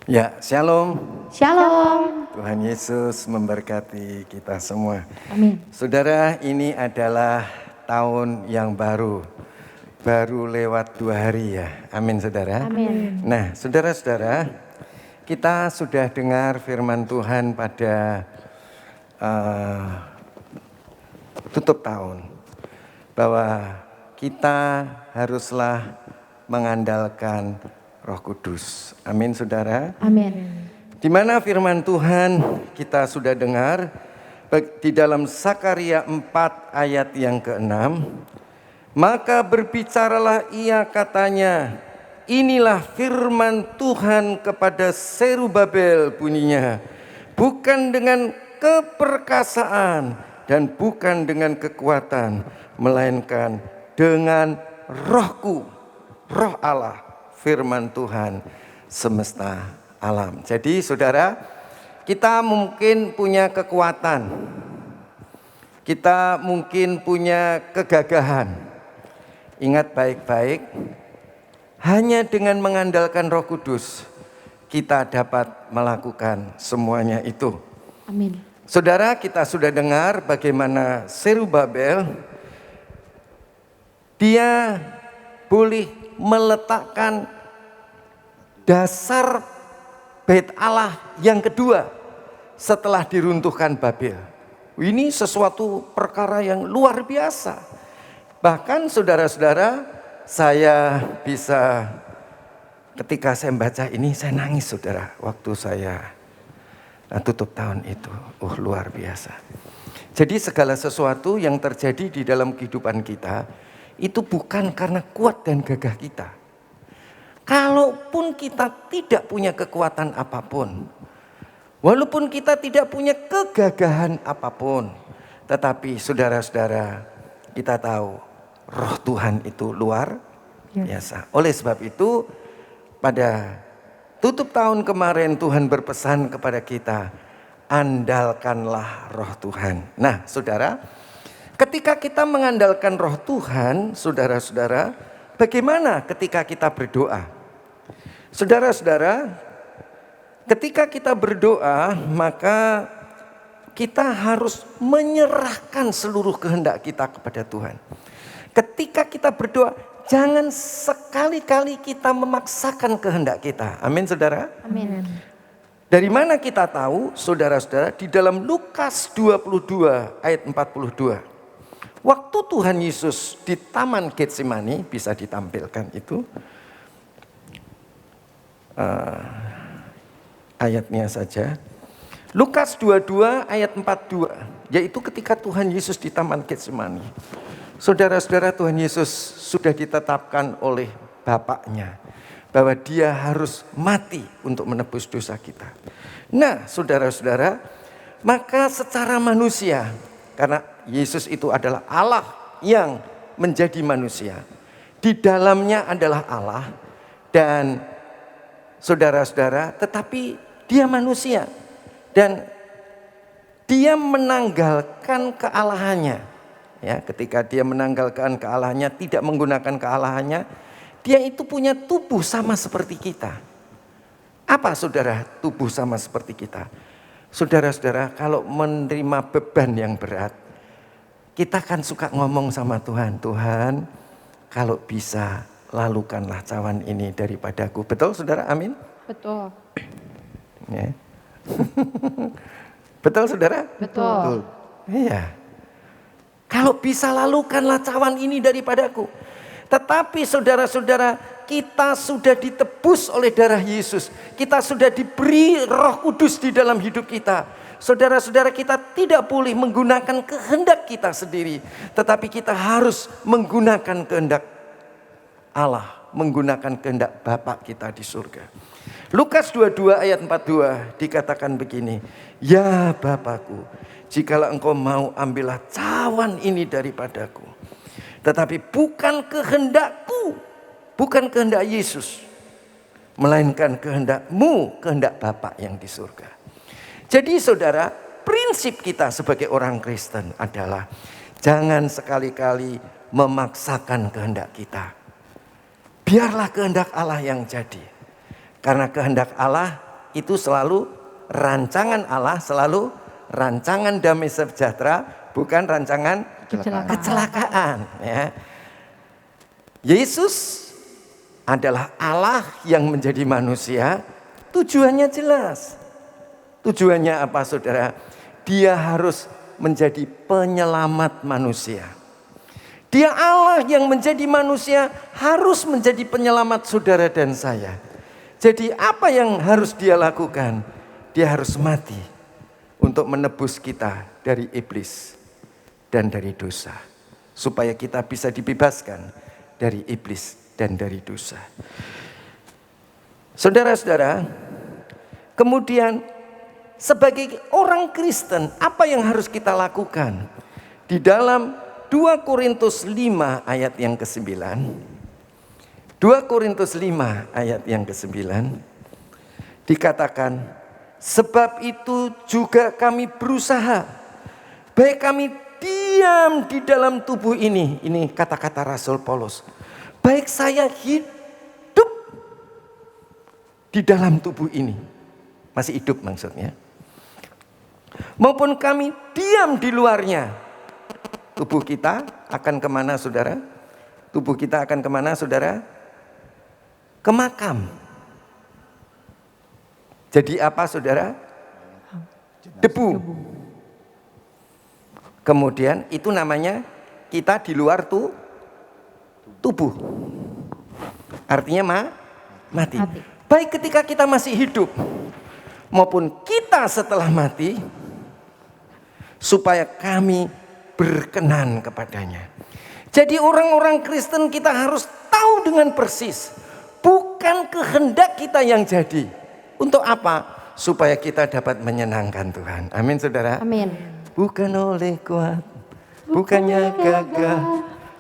Ya, shalom. Shalom. Tuhan Yesus memberkati kita semua. Amin. Saudara, ini adalah tahun yang baru. Baru lewat 2 hari ya. Amin, saudara. Amin. Nah, saudara-saudara, kita sudah dengar firman Tuhan pada tutup tahun. Bahwa kita haruslah mengandalkan Roh Kudus. Amin, saudara. Amin. Di mana firman Tuhan kita sudah dengar di dalam Sakaria 4 ayat yang ke-6. Maka berbicaralah ia katanya, inilah firman Tuhan kepada Zerubabel bunyinya. Bukan dengan keperkasaan dan bukan dengan kekuatan, melainkan dengan rohku, roh Allah. Firman Tuhan semesta alam. Jadi saudara, kita mungkin punya kekuatan. Kita mungkin punya kegagahan. Ingat baik-baik, hanya dengan mengandalkan Roh Kudus kita dapat melakukan semuanya itu. Amin. Saudara, kita sudah dengar bagaimana Zerubabel dia boleh meletakkan dasar bait Allah yang kedua setelah diruntuhkan Babel. Ini sesuatu perkara yang luar biasa. Bahkan saudara-saudara, saya bisa ketika saya membaca ini saya nangis saudara waktu saya tutup tahun itu. Luar biasa. Jadi segala sesuatu yang terjadi di dalam kehidupan kita itu bukan karena kuat dan gagah kita. Kalaupun kita tidak punya kekuatan apapun, walaupun kita tidak punya kegagahan apapun, tetapi saudara-saudara, kita tahu Roh Tuhan itu luar biasa. Oleh sebab itu, pada tutup tahun kemarin Tuhan berpesan kepada kita, andalkanlah Roh Tuhan. Nah, saudara, ketika kita mengandalkan Roh Tuhan, saudara-saudara, bagaimana ketika kita berdoa? Saudara-saudara, ketika kita berdoa, maka kita harus menyerahkan seluruh kehendak kita kepada Tuhan. Ketika kita berdoa, jangan sekali-kali kita memaksakan kehendak kita. Amin, saudara? Amin. Dari mana kita tahu, saudara-saudara, di dalam Lukas 22 ayat 42. Waktu Tuhan Yesus di Taman Getsemani, bisa ditampilkan itu. Ayatnya saja. Lukas 22 ayat 42, yaitu ketika Tuhan Yesus di Taman Getsemani. Saudara-saudara, Tuhan Yesus sudah ditetapkan oleh Bapaknya bahwa dia harus mati untuk menebus dosa kita. Nah, saudara-saudara, maka secara manusia, karena Yesus itu adalah Allah yang menjadi manusia, di dalamnya adalah Allah, dan saudara-saudara, tetapi dia manusia dan dia menanggalkan kealahannya. Ya, ketika dia menanggalkan kealahannya, tidak menggunakan kealahannya, dia itu punya tubuh sama seperti kita. Apa saudara tubuh sama seperti kita? Saudara-saudara, kalau menerima beban yang berat, kita kan suka ngomong sama Tuhan, Tuhan, kalau bisa lalukanlah cawan ini daripadaku. Betul saudara? Amin? Betul. Ya. Betul saudara? Betul. Iya. Kalau bisa lalukanlah cawan ini daripadaku. Tetapi saudara-saudara, kita sudah ditebus oleh darah Yesus. Kita sudah diberi Roh Kudus di dalam hidup kita. Saudara-saudara, kita tidak boleh menggunakan kehendak kita sendiri. Tetapi kita harus menggunakan kehendak Allah, menggunakan kehendak Bapa kita di surga. Lukas 22 ayat 42 dikatakan begini, ya Bapakku, jikalau engkau mau, ambillah cawan ini daripadaku. Tetapi bukan kehendakku, bukan kehendak Yesus, melainkan kehendakmu, kehendak Bapa yang di surga. Jadi saudara, prinsip kita sebagai orang Kristen adalah jangan sekali-kali memaksakan kehendak kita. Biarlah kehendak Allah yang jadi. Karena kehendak Allah itu selalu rancangan Allah, selalu rancangan damai sejahtera, bukan rancangan kecelakaan. Ya. Yesus adalah Allah yang menjadi manusia. Tujuannya jelas. Tujuannya apa, saudara? Dia harus menjadi penyelamat manusia. Dia Allah yang menjadi manusia, harus menjadi penyelamat saudara dan saya. Jadi apa yang harus dia lakukan? Dia harus mati untuk menebus kita dari iblis dan dari dosa. Supaya kita bisa dibebaskan dari iblis dan dari dosa. Saudara-saudara, kemudian sebagai orang Kristen, apa yang harus kita lakukan? Di dalam 2 Korintus 5 ayat yang ke-9. 2 Korintus 5 ayat yang ke-9 dikatakan, sebab itu juga kami berusaha, baik kami diam di dalam tubuh ini kata-kata Rasul Paulus, baik saya hidup di dalam tubuh ini, masih hidup maksudnya, maupun kami diam di luarnya. Tubuh kita akan kemana, saudara? Tubuh kita akan kemana, saudara? Ke makam. Jadi apa, saudara? Debu. Kemudian itu namanya kita di luar tubuh. Artinya mati. Baik ketika kita masih hidup maupun kita setelah mati, supaya kami berkenan kepadanya. Jadi orang-orang Kristen kita harus tahu dengan persis, bukan kehendak kita yang jadi. Untuk apa? Supaya kita dapat menyenangkan Tuhan. Amin, saudara. Amin. Bukan oleh kuat, bukannya gagah,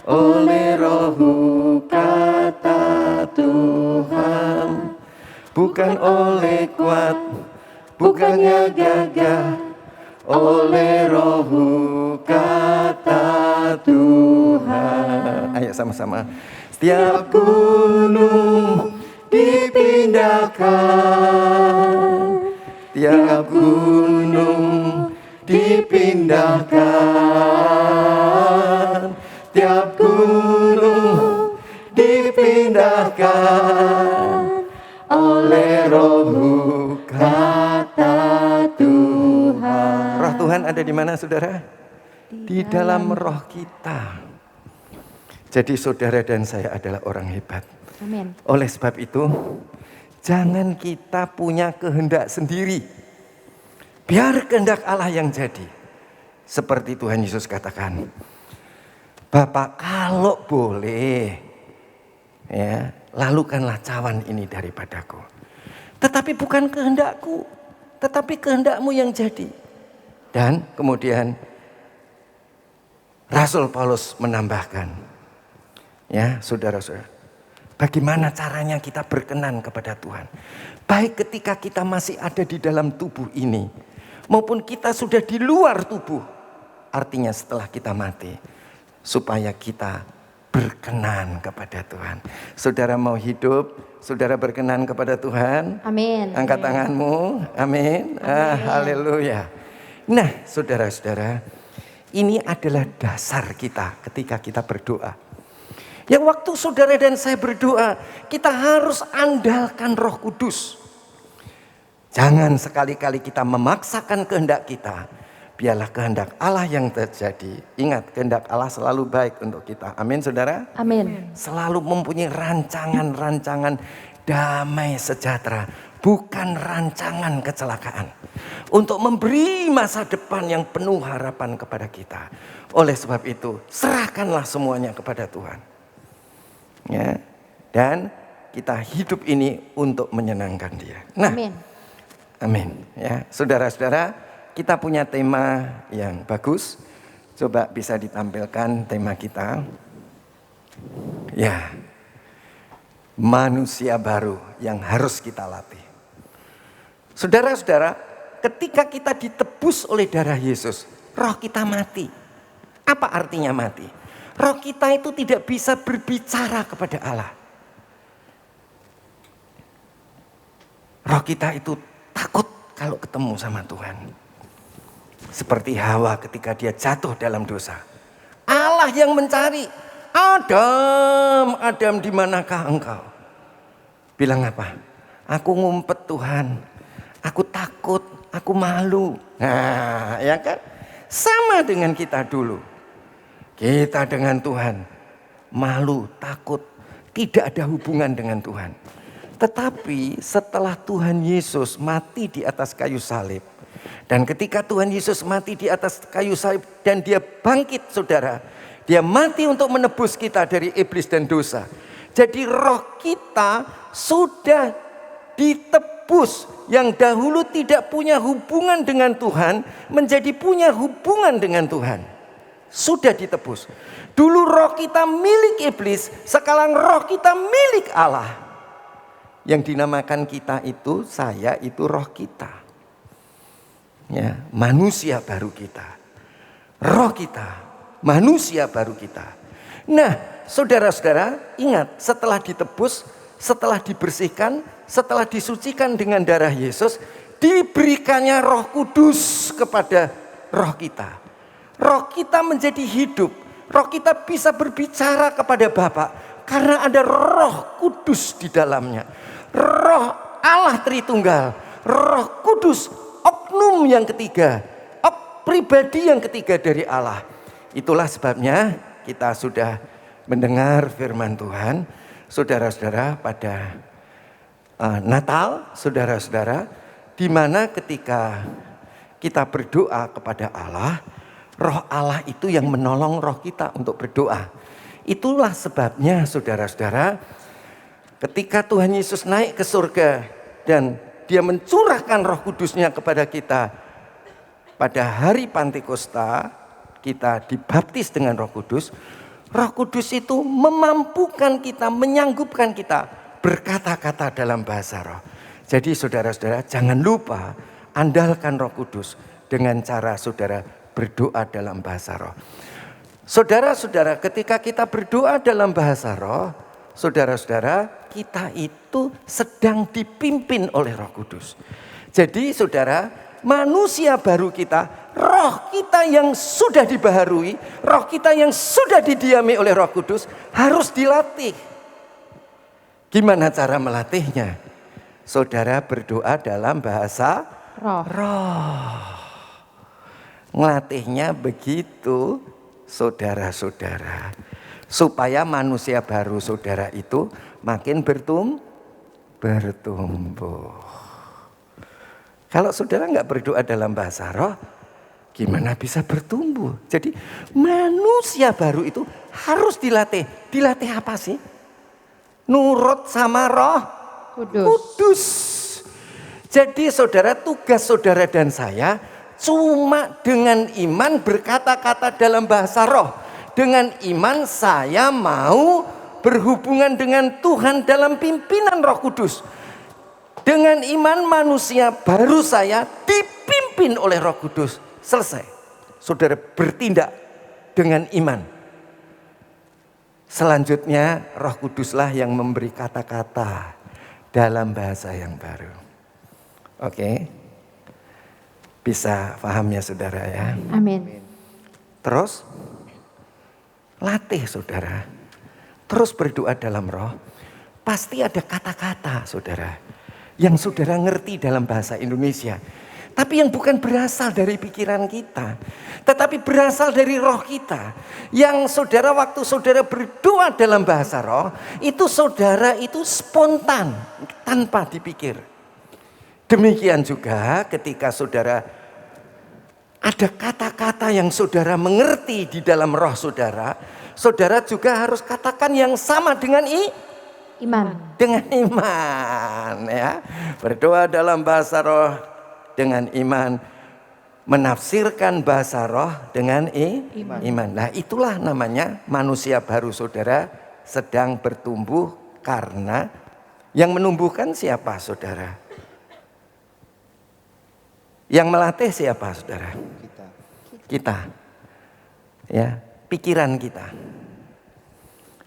oleh roh kata Tuhan. Bukan oleh kuat, bukannya gagah, oleh roh kata Tuhan. Ayo sama-sama. Setiap gunung dipindahkan, tiap gunung dipindahkan, tiap gunung dipindahkan oleh roh kata Tuhan. Roh Tuhan ada di mana, saudara? Di dalam roh kita. Jadi saudara dan saya adalah orang hebat. Amin. Oleh sebab itu, jangan kita punya kehendak sendiri. Biar kehendak Allah yang jadi. Seperti Tuhan Yesus katakan, Bapak kalau boleh, ya, lalukanlah cawan ini daripadaku. Tetapi bukan kehendakku, tetapi kehendakmu yang jadi. Dan kemudian Rasul Paulus menambahkan, ya saudara-saudara, bagaimana caranya kita berkenan kepada Tuhan? Baik ketika kita masih ada di dalam tubuh ini, maupun kita sudah di luar tubuh. Artinya setelah kita mati, supaya kita berkenan kepada Tuhan. Saudara mau hidup, saudara berkenan kepada Tuhan? Amin. Angkat tanganmu. Amin. Haleluya. Nah, saudara-saudara, ini adalah dasar kita ketika kita berdoa. Yang waktu saudara dan saya berdoa, kita harus andalkan Roh Kudus. Jangan sekali-kali kita memaksakan kehendak kita. Biarlah kehendak Allah yang terjadi. Ingat, kehendak Allah selalu baik untuk kita. Amin, saudara? Amin. Selalu mempunyai rancangan-rancangan damai sejahtera. Bukan rancangan kecelakaan. Untuk memberi masa depan yang penuh harapan kepada kita. Oleh sebab itu, serahkanlah semuanya kepada Tuhan. Ya, dan kita hidup ini untuk menyenangkan Dia. Nah, amin. Ya, saudara-saudara, kita punya tema yang bagus. Coba bisa ditampilkan tema kita. Ya, manusia baru yang harus kita latih. Saudara-saudara, ketika kita ditebus oleh darah Yesus, roh kita mati. Apa artinya mati? Roh kita itu tidak bisa berbicara kepada Allah. Roh kita itu kalau ketemu sama Tuhan. Seperti Hawa ketika dia jatuh dalam dosa. Allah yang mencari, Adam, Adam di manakah engkau? Bilang apa? Aku ngumpet Tuhan, aku takut, aku malu. Nah, ya kan? Sama dengan kita dulu. Kita dengan Tuhan, malu, takut, tidak ada hubungan dengan Tuhan. Tetapi setelah Tuhan Yesus mati di atas kayu salib, dan ketika Tuhan Yesus mati di atas kayu salib dan dia bangkit saudara, dia mati untuk menebus kita dari iblis dan dosa. Jadi roh kita sudah ditebus, yang dahulu tidak punya hubungan dengan Tuhan menjadi punya hubungan dengan Tuhan. Sudah ditebus. Dulu roh kita milik iblis, sekarang roh kita milik Allah. Yang dinamakan kita itu, saya itu roh kita. Ya, manusia baru kita. Roh kita, manusia baru kita. Nah, saudara-saudara, ingat setelah ditebus, setelah dibersihkan, setelah disucikan dengan darah Yesus, diberikannya Roh Kudus kepada roh kita. Roh kita menjadi hidup. Roh kita bisa berbicara kepada Bapa karena ada Roh Kudus di dalamnya. Roh Allah Tritunggal, Roh Kudus, oknum yang ketiga, pribadi yang ketiga dari Allah. Itulah sebabnya kita sudah mendengar firman Tuhan, saudara-saudara, pada Natal, saudara-saudara, di mana ketika kita berdoa kepada Allah, Roh Allah itu yang menolong roh kita untuk berdoa. Itulah sebabnya saudara-saudara, ketika Tuhan Yesus naik ke surga dan dia mencurahkan Roh Kudusnya kepada kita pada hari Pantekosta, kita dibaptis dengan Roh Kudus. Roh Kudus itu memampukan kita, menyanggupkan kita berkata-kata dalam bahasa roh. Jadi saudara-saudara, jangan lupa andalkan Roh Kudus dengan cara saudara berdoa dalam bahasa roh. Saudara-saudara, ketika kita berdoa dalam bahasa roh, saudara-saudara, kita itu sedang dipimpin oleh Roh Kudus. Jadi saudara, manusia baru kita, roh kita yang sudah dibaharui, roh kita yang sudah didiami oleh Roh Kudus harus dilatih. Gimana cara melatihnya? Saudara berdoa dalam bahasa roh. Ngelatihnya begitu, saudara-saudara. Supaya manusia baru saudara itu makin bertumbuh. Kalau saudara nggak berdoa dalam bahasa roh, gimana bisa bertumbuh? Jadi manusia baru itu harus dilatih. Dilatih apa sih? Nurut sama Roh Kudus. Jadi saudara, tugas saudara dan saya cuma dengan iman berkata-kata dalam bahasa roh. Dengan iman saya mau berhubungan dengan Tuhan dalam pimpinan Roh Kudus. Dengan iman manusia baru saya dipimpin oleh Roh Kudus. Selesai. Saudara bertindak dengan iman. Selanjutnya Roh Kuduslah yang memberi kata-kata dalam bahasa yang baru. Oke. Bisa paham ya saudara ya? Amin. Terus latih saudara. Terus berdoa dalam roh. Pasti ada kata-kata saudara. Yang saudara ngerti dalam bahasa Indonesia. Tapi yang bukan berasal dari pikiran kita. Tetapi berasal dari roh kita. Yang saudara waktu saudara berdoa dalam bahasa roh. Itu saudara itu spontan. Tanpa dipikir. Demikian juga ketika saudara ada kata-kata yang saudara mengerti di dalam roh saudara. Saudara juga harus katakan yang sama dengan Iman. dengan iman ya. Berdoa dalam bahasa roh dengan iman, menafsirkan bahasa roh dengan iman. Nah, itulah namanya manusia baru saudara sedang bertumbuh karena yang menumbuhkan siapa saudara? Yang melatih siapa saudara? Kita. Ya, pikiran kita.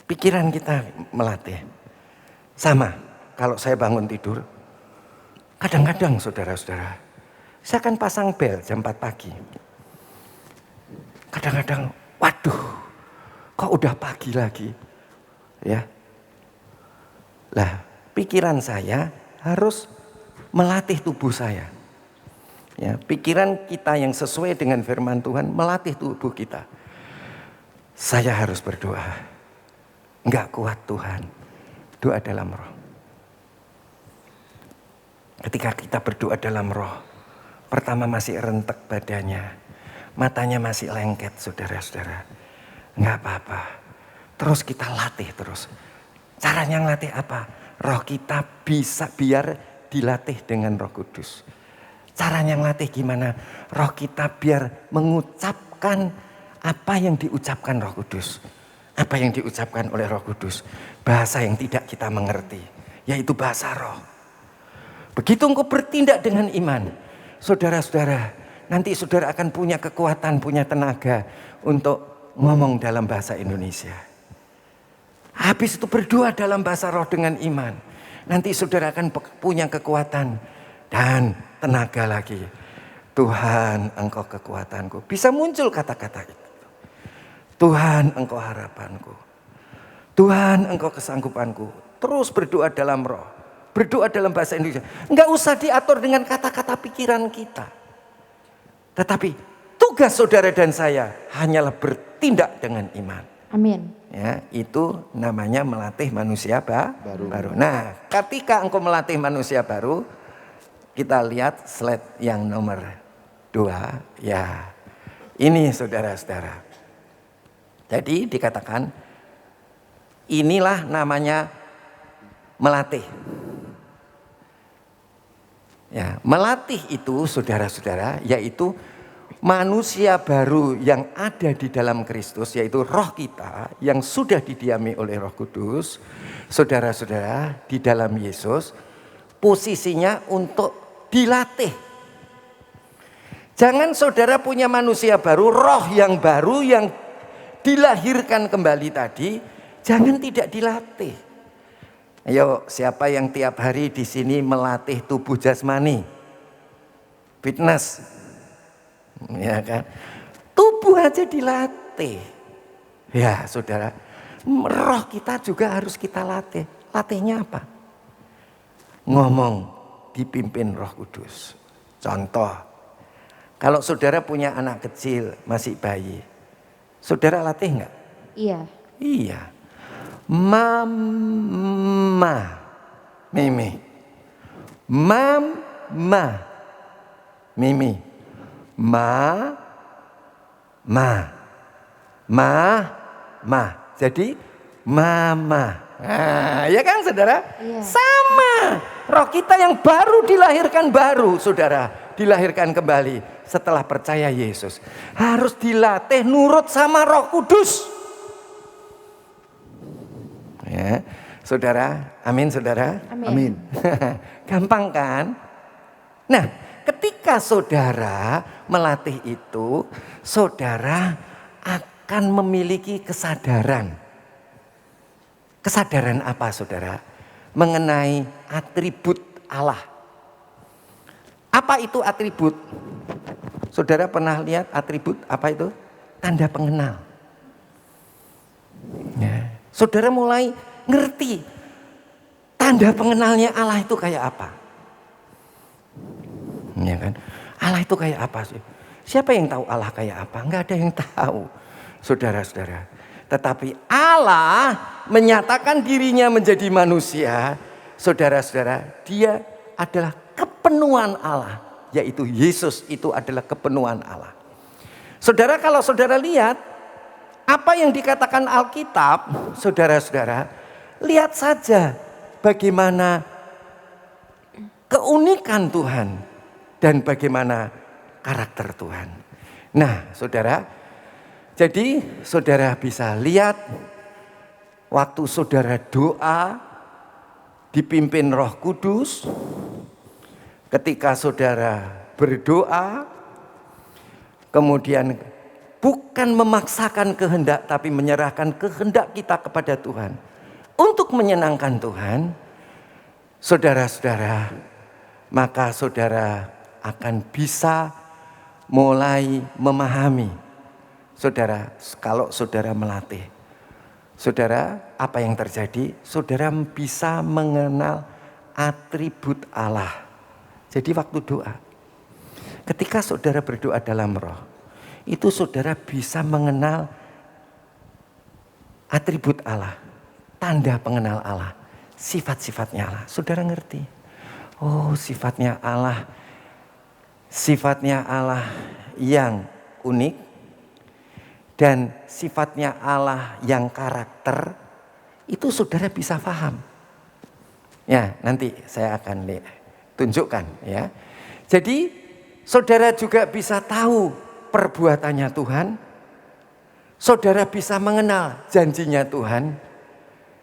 Pikiran kita melatih. Sama, kalau saya bangun tidur, kadang-kadang saudara-saudara, Saya akan pasang bel jam 4 pagi. Kadang-kadang, waduh, kok udah pagi lagi? Ya. Lah, pikiran saya harus melatih tubuh saya. Ya, pikiran kita yang sesuai dengan firman Tuhan melatih tubuh kita. Saya harus berdoa. Enggak kuat Tuhan. Doa dalam roh. Ketika kita berdoa dalam roh, pertama masih rentek badannya, matanya masih lengket, saudara-saudara. Enggak apa-apa. Terus kita latih terus. Caranya ngelatih apa? Roh kita bisa biar dilatih dengan Roh Kudus. Caranya ngelatih gimana? Roh kita biar mengucapkan apa yang diucapkan Roh Kudus. Apa yang diucapkan oleh Roh Kudus. Bahasa yang tidak kita mengerti. Yaitu bahasa roh. Begitu engkau bertindak dengan iman. Saudara-saudara, nanti saudara akan punya kekuatan, punya tenaga untuk ngomong dalam bahasa Indonesia. Habis itu berdoa dalam bahasa roh dengan iman. Nanti saudara akan punya kekuatan dan tenaga lagi. Tuhan, engkau kekuatanku. Bisa muncul kata-kata itu. Tuhan, engkau harapanku. Tuhan, engkau kesanggupanku. Terus berdoa dalam roh. Berdoa dalam bahasa Indonesia. Enggak usah diatur dengan kata-kata pikiran kita. Tetapi tugas saudara dan saya hanyalah bertindak dengan iman. Amin. Ya, itu namanya melatih manusia baru. Nah, ketika engkau melatih manusia baru, kita lihat slide yang nomor 2. Ya, ini saudara-saudara. Jadi dikatakan inilah namanya melatih. Ya, melatih itu saudara-saudara yaitu manusia baru yang ada di dalam Kristus, yaitu roh kita yang sudah didiami oleh Roh Kudus. Saudara-saudara, di dalam Yesus posisinya untuk dilatih. Jangan saudara punya manusia baru, roh yang baru yang dilahirkan kembali tadi, jangan tidak dilatih. Ayo, siapa yang tiap hari di sini melatih tubuh jasmani? Fitness. Ya kan? Tubuh aja dilatih. Ya, saudara, roh kita juga harus kita latih. Latihnya apa? Ngomong dipimpin Roh Kudus. Contoh, kalau saudara punya anak kecil, masih bayi, saudara latih enggak? Iya. Iya. Mama, Mimi. Mama, Mimi. Ma. Jadi mama. Nah, ya kan saudara? Iya. Sama. Roh kita yang baru dilahirkan baru, saudara. Dilahirkan kembali setelah percaya Yesus. Harus dilatih nurut sama Roh Kudus. Ya, saudara. Amin, saudara. Amin. Gampang kan? Nah, ketika saudara melatih itu, saudara akan memiliki kesadaran. Kesadaran apa saudara? Mengenai atribut Allah. Apa itu atribut? Saudara pernah lihat atribut apa itu? Tanda pengenal. Ya. Saudara mulai ngerti tanda pengenalnya Allah itu kayak apa. Ya kan? Allah itu kayak apa sih? Siapa yang tahu Allah kayak apa? Enggak ada yang tahu, saudara-saudara. Tetapi Allah menyatakan dirinya menjadi manusia, saudara-saudara. Dia adalah kepenuhan Allah, yaitu Yesus itu adalah kepenuhan Allah. Saudara, kalau saudara lihat apa yang dikatakan Alkitab, saudara-saudara, lihat saja bagaimana keunikan Tuhan dan bagaimana karakter Tuhan. Nah, saudara, jadi saudara bisa lihat waktu saudara doa dipimpin Roh Kudus, ketika saudara berdoa, kemudian bukan memaksakan kehendak tapi menyerahkan kehendak kita kepada Tuhan untuk menyenangkan Tuhan, saudara-saudara, maka saudara akan bisa mulai memahami. Saudara, kalau saudara melatih, saudara, apa yang terjadi? Saudara bisa mengenal atribut Allah. Jadi waktu doa, ketika saudara berdoa dalam roh, itu saudara bisa mengenal atribut Allah, tanda pengenal Allah, sifat-sifatnya Allah. Saudara ngerti? Oh, sifatnya Allah yang unik dan sifatnya Allah yang karakter, itu saudara bisa paham. Ya, nanti saya akan tunjukkan ya. Jadi saudara juga bisa tahu perbuatannya Tuhan. Saudara bisa mengenal janjinya Tuhan.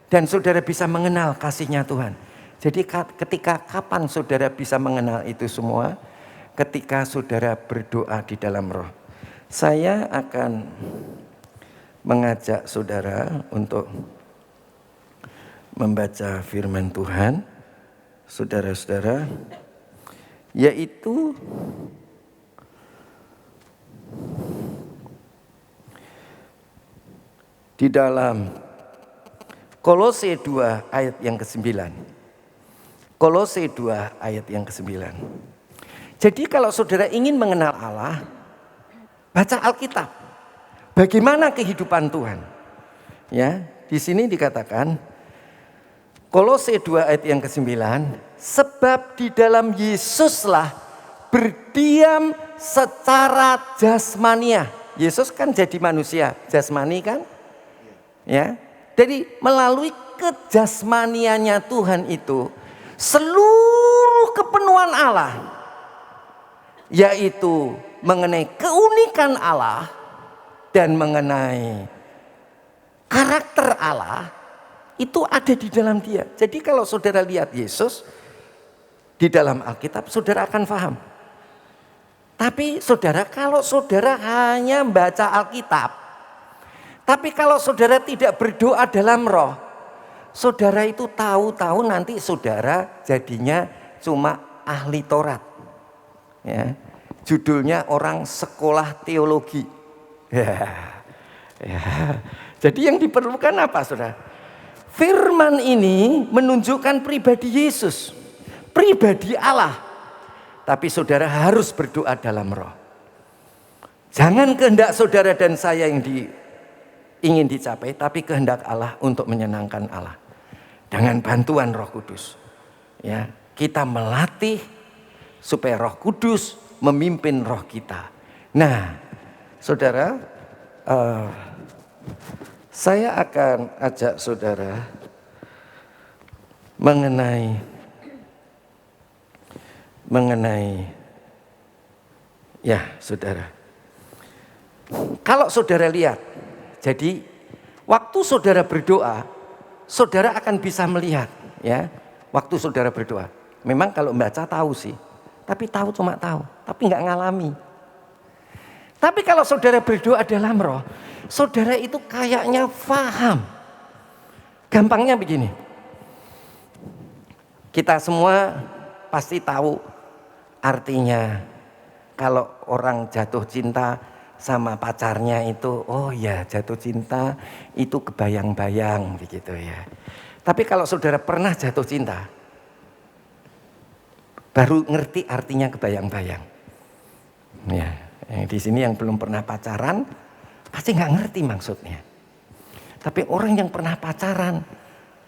Dan saudara bisa mengenal kasihnya Tuhan. Jadi ketika kapan saudara bisa mengenal itu semua? Ketika saudara berdoa di dalam roh. Saya akan mengajak saudara untuk membaca firman Tuhan. Saudara-saudara, yaitu di dalam Kolose 2 ayat yang ke-9. Kolose 2 ayat yang ke-9. Jadi kalau saudara ingin mengenal Allah, baca Alkitab. Bagaimana kehidupan Tuhan? Ya, di sini dikatakan Kolose 2 ayat yang ke-9, sebab di dalam Yesuslah berdiam secara jasmania. Yesus kan jadi manusia, jasmani kan? Ya. Jadi melalui kejasmaniannya Tuhan itu seluruh kepenuhan Allah, yaitu mengenai keunikan Allah dan mengenai karakter Allah, itu ada di dalam Dia. Jadi kalau saudara lihat Yesus di dalam Alkitab, saudara akan paham. Tapi saudara, kalau saudara hanya baca Alkitab, tapi kalau saudara tidak berdoa dalam roh, saudara itu tahu-tahu nanti saudara jadinya cuma ahli Taurat. Ya. Judulnya orang sekolah teologi. Ya. Jadi yang diperlukan apa, saudara? Firman ini menunjukkan pribadi Yesus, pribadi Allah. Tapi saudara harus berdoa dalam roh. Jangan kehendak saudara dan saya yang ingin dicapai, tapi kehendak Allah untuk menyenangkan Allah. Dengan bantuan Roh Kudus. Ya, kita melatih supaya Roh Kudus memimpin roh kita. Nah, saudara, saya akan ajak saudara mengenai ya, saudara. Kalau saudara lihat, jadi waktu saudara berdoa, saudara akan bisa melihat, ya. Waktu saudara berdoa, memang kalau membaca tahu sih, tapi tahu cuma tahu, tapi nggak ngalami. Tapi kalau saudara berdoa dalam roh, saudara itu kayaknya paham. Gampangnya begini, kita semua pasti tahu artinya kalau orang jatuh cinta sama pacarnya itu, oh ya jatuh cinta itu kebayang-bayang begitu ya. Tapi kalau saudara pernah jatuh cinta, baru ngerti artinya kebayang-bayang. Ya, di sini yang belum pernah pacaran pasti nggak ngerti maksudnya. Tapi orang yang pernah pacaran,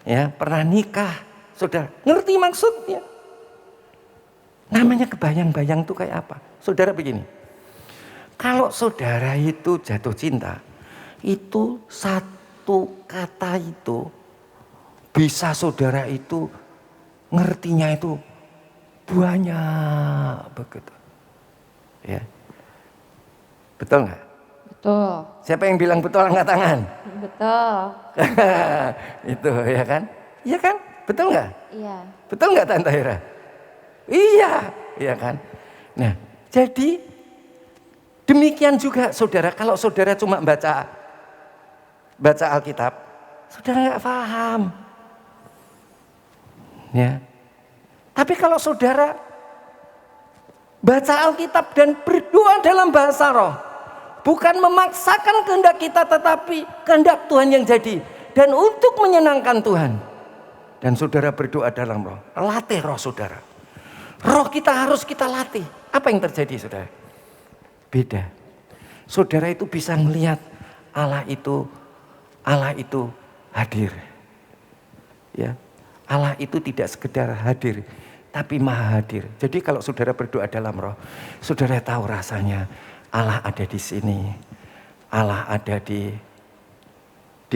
ya pernah nikah, saudara ngerti maksudnya. Namanya kebayang-bayang itu kayak apa? Saudara begini. Kalau saudara itu jatuh cinta, itu satu kata itu bisa saudara itu ngertinya itu banyak begitu. Ya. Betul nggak? Betul. Siapa yang bilang betul angkat tangan? Betul. Itu ya kan? Iya kan? Betul nggak? Iya. Betul nggak Tante Hera? Iya, iya kan? Nah, jadi demikian juga saudara, kalau saudara cuma baca Alkitab, saudara nggak paham. Ya. Tapi kalau saudara Baca Alkitab dan berdoa dalam bahasa roh. Bukan memaksakan kehendak kita, tetapi kehendak Tuhan yang jadi. Dan untuk menyenangkan Tuhan. Dan saudara berdoa dalam roh. Latih roh saudara. Roh kita harus kita latih. Apa yang terjadi saudara? Beda. Saudara itu bisa melihat Allah itu hadir. Ya. Allah itu tidak sekedar hadir, tapi maha hadir. Jadi kalau saudara berdoa dalam roh, saudara tahu rasanya Allah ada di sini. Allah ada di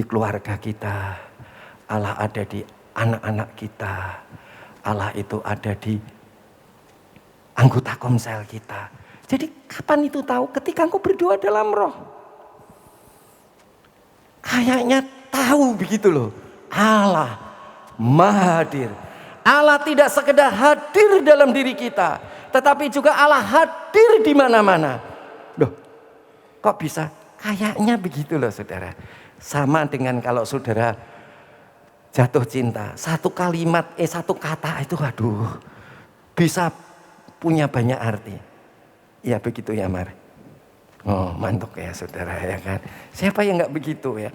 keluarga kita. Allah ada di anak-anak kita. Allah itu ada di anggota komsel kita. Jadi kapan itu tahu? Ketika engkau berdoa dalam roh. Kayaknya tahu begitu loh. Allah maha hadir. Allah tidak sekedar hadir dalam diri kita, tetapi juga Allah hadir di mana-mana. Loh, kok bisa? Kayaknya begitu loh saudara. Sama dengan kalau saudara jatuh cinta. Satu kalimat, satu kata itu bisa punya banyak arti. Ya begitu ya Mar. Oh mantuk ya saudara ya kan. Siapa yang gak begitu ya.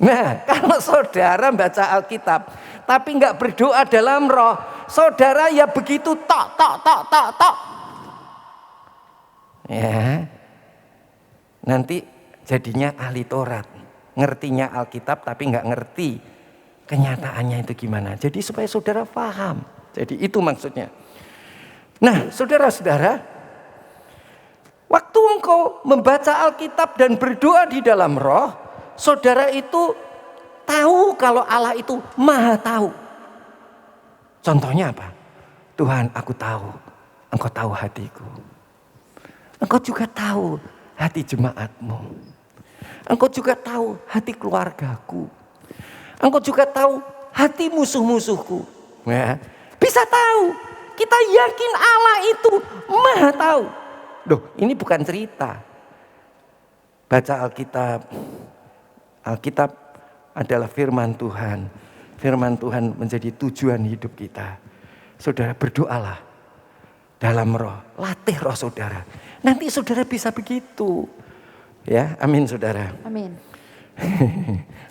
Nah kalau saudara baca Alkitab tapi gak berdoa dalam roh. Saudara ya begitu tok. Ya. Nanti jadinya ahli Taurat. Ngertinya Alkitab tapi gak ngerti kenyataannya itu gimana. Jadi supaya saudara paham. Jadi itu maksudnya. Nah saudara-saudara, waktu engkau membaca Alkitab dan berdoa di dalam roh, saudara itu tahu kalau Allah itu maha tahu. Contohnya apa? Tuhan, aku tahu, engkau tahu hatiku. Engkau juga tahu hati jemaatmu. Engkau juga tahu hati keluargaku. Engkau juga tahu hati musuh-musuhku. Ya, bisa tahu. Kita yakin Allah itu maha tahu. Loh, ini bukan cerita. Baca Alkitab. Alkitab adalah firman Tuhan. Firman Tuhan menjadi tujuan hidup kita. Saudara berdoalah dalam roh. Latih roh saudara. Nanti saudara bisa begitu. Ya, amin saudara. Amin.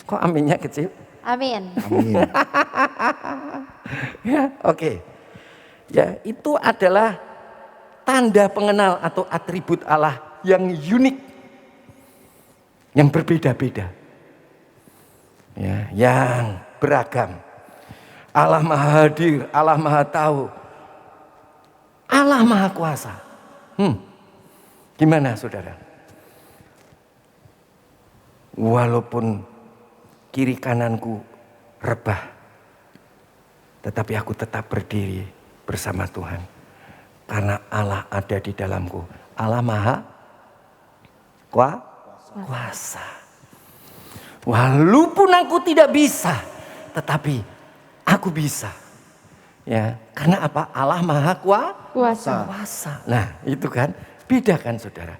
Kok aminnya kecil? Amin. Amin. Ya, oke. Ya, itu adalah tanda pengenal atau atribut Allah yang unik. Yang berbeda-beda. Ya, yang beragam. Allah maha hadir, Allah maha tahu. Allah maha kuasa. Gimana saudara? Walaupun kiri kananku rebah, tetapi aku tetap berdiri bersama Tuhan. Karena Allah ada di dalamku. Allah maha kuasa. Walaupun aku tidak bisa, tetapi aku bisa. Ya, karena apa? Allah maha kuasa. Nah, itu kan beda kan saudara.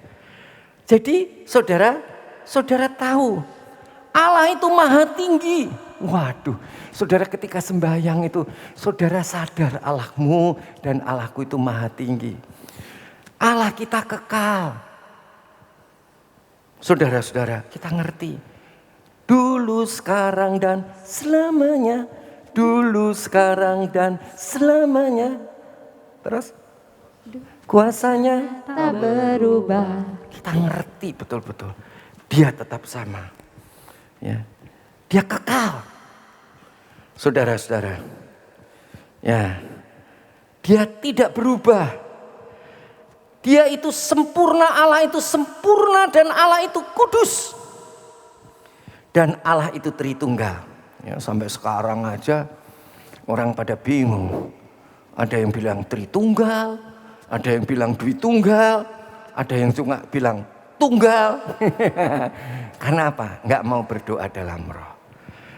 Jadi saudara tahu Allah itu maha tinggi. Waduh, saudara ketika sembahyang itu saudara sadar Allahmu dan Allahku itu maha tinggi. Allah kita kekal. Saudara-saudara, kita ngerti. Dulu, sekarang, dan selamanya. Dulu, sekarang, dan selamanya. Terus? Kuasanya Tak berubah. kita ngerti betul-betul. Dia tetap sama. Ya. Dia kekal. Saudara-saudara. Ya. Dia tidak berubah. Dia itu sempurna, Allah itu sempurna, dan Allah itu kudus. Dan Allah itu Tritunggal. Ya, sampai sekarang aja orang pada bingung. Ada yang bilang Tritunggal, ada yang bilang Dwitunggal, ada yang cuma bilang tunggal. Karena apa? Enggak mau berdoa dalam roh.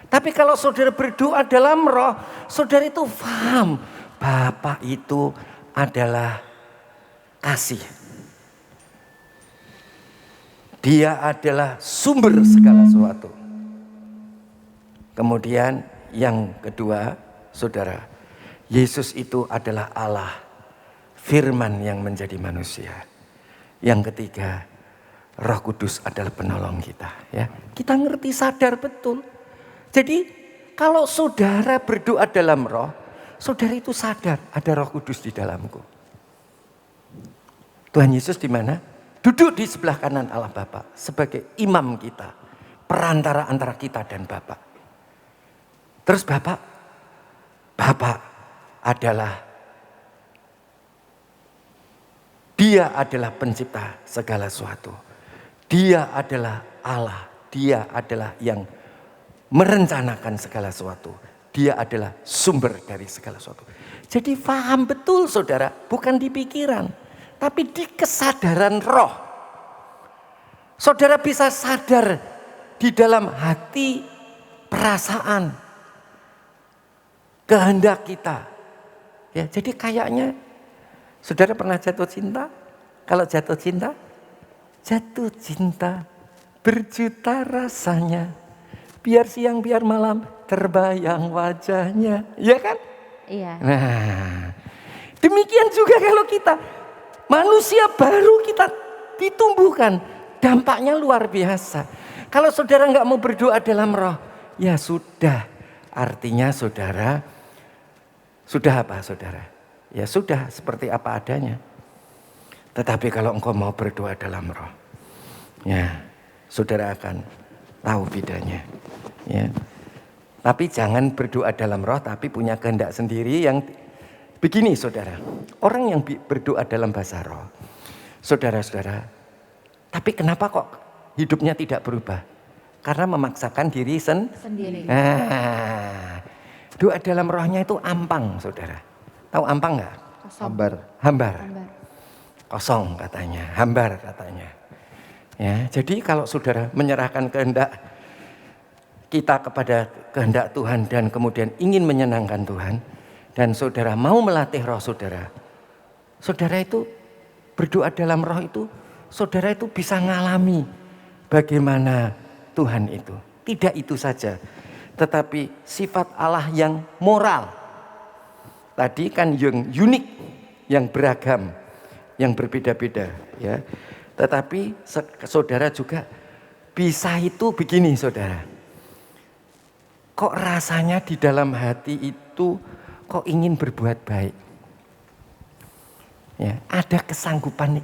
Tapi kalau saudara berdoa dalam roh, saudara itu paham. Bapa itu adalah kasih. Dia adalah sumber segala sesuatu. Kemudian yang kedua, saudara, Yesus itu adalah Allah Firman yang menjadi manusia. Yang ketiga, Roh Kudus adalah penolong kita. Ya, kita ngerti, sadar betul. Jadi kalau saudara berdoa dalam roh, saudara itu sadar ada Roh Kudus di dalamku. Tuhan Yesus di mana? Duduk di sebelah kanan Allah Bapa sebagai imam kita, perantara antara kita dan Bapa. Terus Bapa adalah, Dia adalah pencipta segala sesuatu. Dia adalah Allah, Dia adalah yang merencanakan segala sesuatu. Dia adalah sumber dari segala sesuatu. Jadi paham betul saudara, bukan di pikiran, tapi di kesadaran roh. Saudara bisa sadar di dalam hati, perasaan, kehendak kita. Ya, jadi kayaknya saudara pernah jatuh cinta? Kalau jatuh cinta berjuta rasanya. Biar siang biar malam terbayang wajahnya. Iya kan? Iya. Nah, demikian juga kalau kita manusia baru kita ditumbuhkan, dampaknya luar biasa. Kalau saudara nggak mau berdoa dalam roh, ya sudah. Artinya saudara, sudah apa saudara? Ya sudah seperti apa adanya. Tetapi kalau engkau mau berdoa dalam roh, ya saudara akan tahu bedanya. Ya. Tapi jangan berdoa dalam roh tapi punya kehendak sendiri yang begini saudara. Orang yang berdoa dalam bahasa roh, saudara-saudara, tapi kenapa kok hidupnya tidak berubah? Karena memaksakan diri sendiri. Nah, doa dalam rohnya itu ampang saudara. Tahu ampang nggak? Hambar. Kosong katanya, hambar katanya. Ya, jadi kalau saudara menyerahkan kehendak kita kepada kehendak Tuhan dan kemudian ingin menyenangkan Tuhan dan saudara mau melatih roh saudara, saudara itu berdoa dalam roh itu, saudara itu bisa ngalami bagaimana Tuhan itu. Tidak itu saja, tetapi sifat Allah yang moral. Tadi kan yang unik, yang beragam, yang berbeda-beda, ya. Tetapi saudara juga bisa itu begini saudara. Kok rasanya di dalam hati itu kok ingin berbuat baik? Ya, ada kesanggupan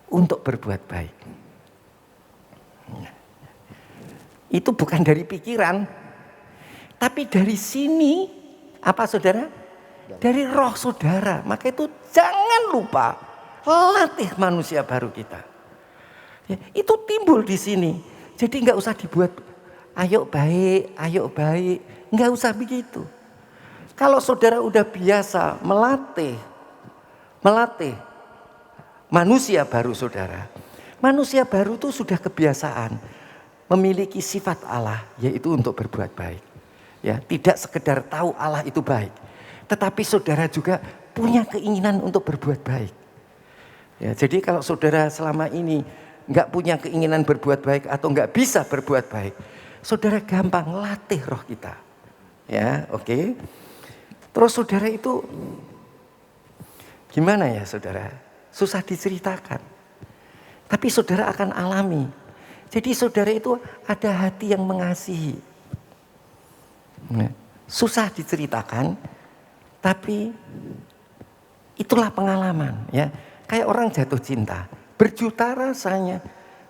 untuk berbuat baik. Ya. Itu bukan dari pikiran, tapi dari sini apa saudara? Dari roh saudara. Maka itu jangan lupa latih manusia baru kita. Ya, itu timbul di sini. Jadi nggak usah dibuat ayo baik, nggak usah begitu. Kalau saudara udah biasa melatih manusia baru saudara, manusia baru itu sudah kebiasaan memiliki sifat Allah, yaitu untuk berbuat baik. Ya, tidak sekedar tahu Allah itu baik, tetapi saudara juga punya keinginan untuk berbuat baik. Ya, jadi kalau saudara selama ini nggak punya keinginan berbuat baik atau nggak bisa berbuat baik, saudara gampang latih roh kita. Ya, oke. Terus saudara itu gimana ya saudara? Susah diceritakan. Tapi saudara akan alami. Jadi saudara itu ada hati yang mengasihi. Susah diceritakan, tapi itulah pengalaman. Ya, kayak orang jatuh cinta, berjuta rasanya.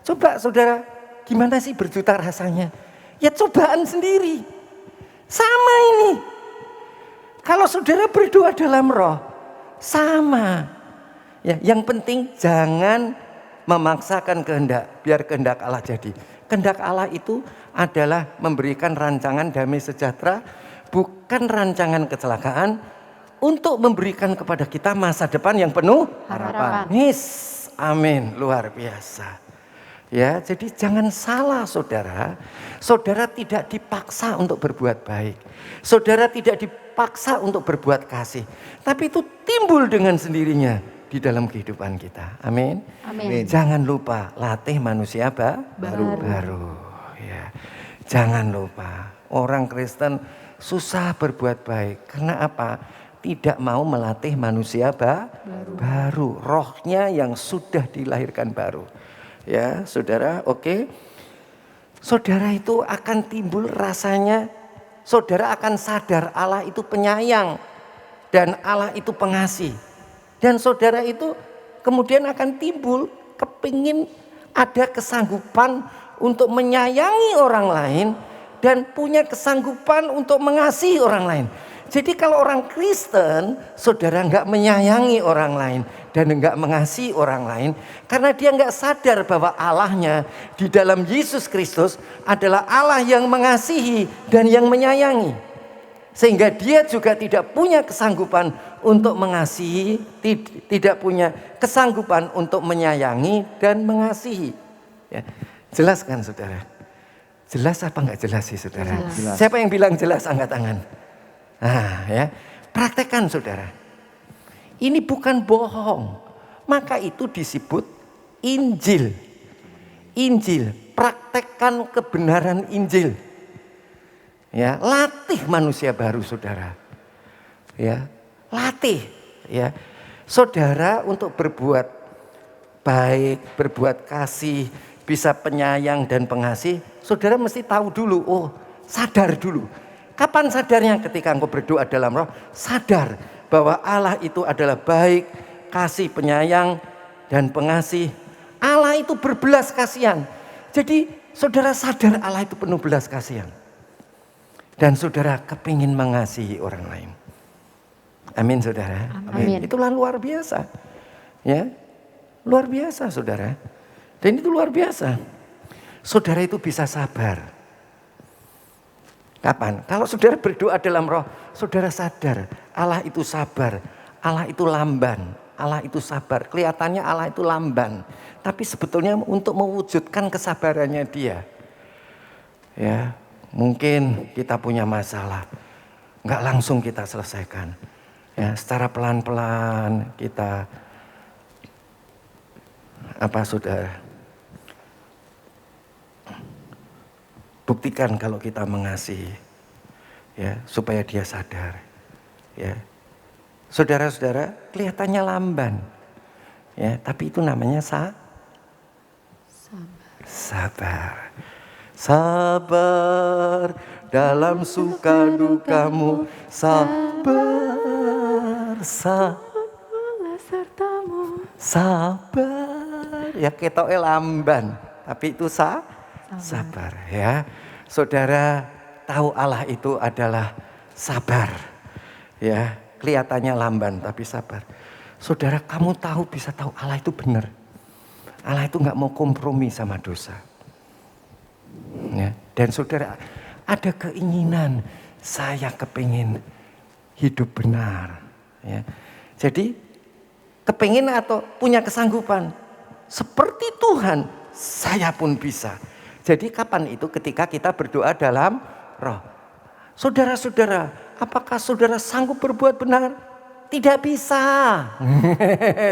Coba saudara, gimana sih berjuta rasanya? Ya cobaan sendiri. Sama ini. Kalau saudara berdoa dalam roh, sama. Ya, yang penting jangan memaksakan kehendak, biar kehendak Allah jadi. Kehendak Allah itu adalah memberikan rancangan damai sejahtera, bukan rancangan kecelakaan, untuk memberikan kepada kita masa depan yang penuh harapan. Yes, amin, luar biasa. Ya, jadi jangan salah saudara. Saudara tidak dipaksa untuk berbuat baik. Saudara tidak dipaksa untuk berbuat kasih. Tapi itu timbul dengan sendirinya di dalam kehidupan kita. Amin. Amin. Jangan lupa latih manusia baru. Ya. Jangan lupa orang Kristen susah berbuat baik. Karena apa? tidak mau melatih manusia baru. Rohnya yang sudah dilahirkan baru. Ya, saudara, oke. Saudara itu akan timbul rasanya, saudara akan sadar Allah itu penyayang dan Allah itu pengasih. Dan saudara itu kemudian akan timbul kepingin ada kesanggupan untuk menyayangi orang lain dan punya kesanggupan untuk mengasihi orang lain. Jadi kalau orang Kristen, saudara nggak menyayangi orang lain dan nggak mengasihi orang lain, karena dia nggak sadar bahwa Allahnya di dalam Yesus Kristus adalah Allah yang mengasihi dan yang menyayangi. Sehingga dia juga tidak punya kesanggupan untuk mengasihi, tidak punya kesanggupan untuk menyayangi dan mengasihi. Ya. Jelas kan saudara? Jelas apa enggak jelas sih saudara? Jelas. Siapa yang bilang jelas angkat tangan? Nah, ya, praktekkan saudara. Ini bukan bohong. Maka itu disebut Injil. Injil, praktekkan kebenaran Injil. Ya, latih manusia baru saudara. Ya, latih ya. Saudara untuk berbuat baik, berbuat kasih, bisa penyayang dan pengasih, saudara mesti tahu dulu, sadar dulu. Kapan sadarnya? Ketika engkau berdoa dalam roh, sadar bahwa Allah itu adalah baik, kasih, penyayang dan pengasih. Allah itu berbelas kasihan. Jadi saudara sadar Allah itu penuh belas kasihan. Dan saudara kepingin mengasihi orang lain. Amin saudara. Amin. Itulah luar biasa. Ya, luar biasa saudara. Dan itu luar biasa. Saudara itu bisa sabar. Kapan? Kalau saudara berdoa dalam roh, saudara sadar Allah itu sabar, Allah itu lamban, Allah itu sabar. Kelihatannya Allah itu lamban, tapi sebetulnya untuk mewujudkan kesabarannya dia. Ya, mungkin kita punya masalah, nggak langsung kita selesaikan. Ya, secara pelan-pelan kita saudara? Buktikan kalau kita mengasihi, ya, supaya dia sadar, ya. Saudara-saudara, kelihatannya lamban, ya, tapi itu namanya sabar. Sabar dalam suka dukamu, sabar, sabar, ya ketoke lamban, tapi itu sabar ya. Saudara tahu Allah itu adalah sabar. Ya, kelihatannya lamban tapi sabar. Saudara kamu bisa tahu Allah itu benar. Allah itu nggak mau kompromi sama dosa. Ya, dan saudara ada keinginan, saya kepingin hidup benar. Ya. Jadi kepingin atau punya kesanggupan seperti Tuhan, saya pun bisa. Jadi kapan itu? Ketika kita berdoa dalam roh. Saudara-saudara, apakah saudara sanggup berbuat benar? Tidak bisa.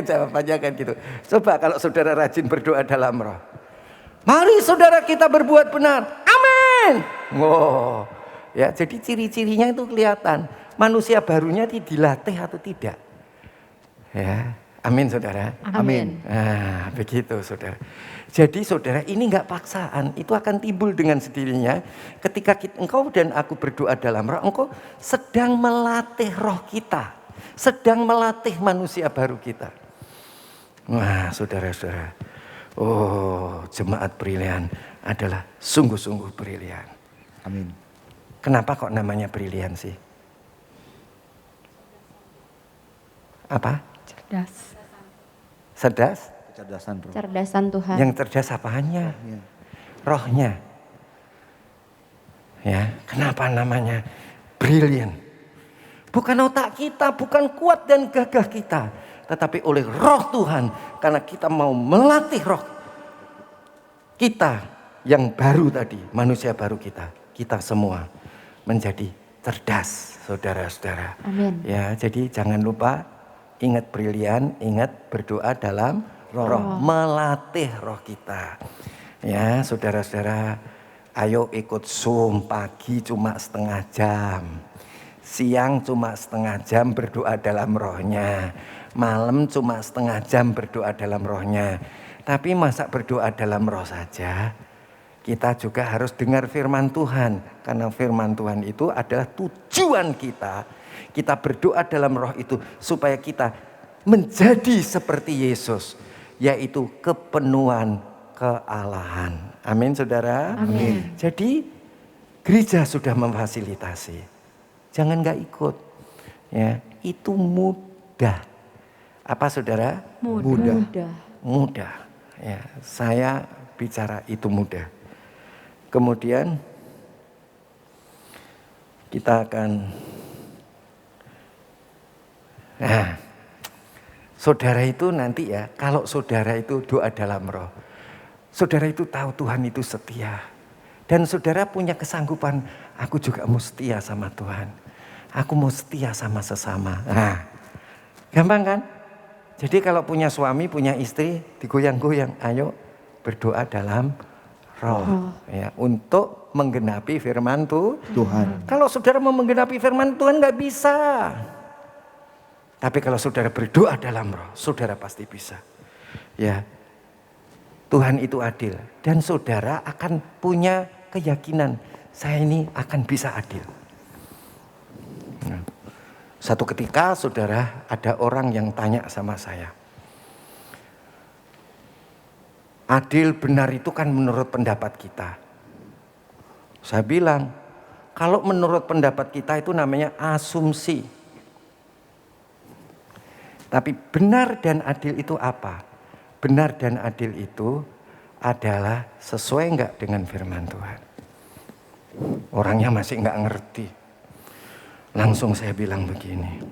Jawabannya kan gitu. Coba kalau saudara rajin berdoa dalam roh. Mari saudara kita berbuat benar. Amin. Wow. Ya, jadi ciri-cirinya itu kelihatan. Manusia barunya dilatih atau tidak. Ya, amin saudara. Amin. Nah, begitu saudara. Jadi saudara, ini enggak paksaan, itu akan timbul dengan sendirinya ketika engkau dan aku berdoa dalam roh, engkau sedang melatih roh kita, sedang melatih manusia baru kita. Wah, saudara-saudara, jemaat brilian adalah sungguh-sungguh brilian. Amin. Kenapa kok namanya brilian sih? Apa? Cerdas. Cerdas? Kecerdasan roh. Cerdasan Tuhan. Yang cerdas apanya? Rohnya. Ya, kenapa namanya brilian? Bukan otak kita, bukan kuat dan gagah kita, tetapi oleh roh Tuhan, karena kita mau melatih roh kita yang baru tadi, manusia baru kita semua menjadi cerdas, saudara-saudara. Amin. Ya, jadi jangan lupa ingat brilian, ingat berdoa dalam roh, melatih roh kita. Ya, saudara-saudara, ayo ikut Zoom pagi cuma setengah jam. Siang cuma setengah jam berdoa dalam rohnya. Malam cuma setengah jam berdoa dalam rohnya. Tapi masa berdoa dalam roh saja? Kita juga harus dengar firman Tuhan. Karena firman Tuhan itu adalah tujuan kita. Kita berdoa dalam roh itu supaya kita menjadi seperti Yesus. Yaitu kepenuhan kealahan. Amin saudara. Amin. Jadi gereja sudah memfasilitasi. Jangan gak ikut. Ya, itu mudah. Apa saudara? Mudah. Mudah. Ya, saya bicara itu mudah. Kemudian kita akan saudara itu nanti ya, kalau saudara itu doa dalam roh, saudara itu tahu Tuhan itu setia. Dan saudara punya kesanggupan, aku juga mau setia sama Tuhan. Aku mau setia sama sesama. Nah, gampang kan? Jadi kalau punya suami, punya istri, digoyang-goyang, ayo berdoa dalam roh. Ya, untuk menggenapi firman Tuhan. Kalau saudara mau menggenapi firman Tuhan gak bisa. Tapi kalau saudara berdoa dalam roh, saudara pasti bisa. Ya, Tuhan itu adil. Dan saudara akan punya keyakinan, saya ini akan bisa adil. Nah, satu ketika saudara ada orang yang tanya sama saya. Adil benar itu kan menurut pendapat kita. Saya bilang, kalau menurut pendapat kita itu namanya asumsi. Tapi benar dan adil itu apa? Benar dan adil itu adalah sesuai enggak dengan firman Tuhan. Orangnya masih enggak ngerti. Langsung saya bilang begini.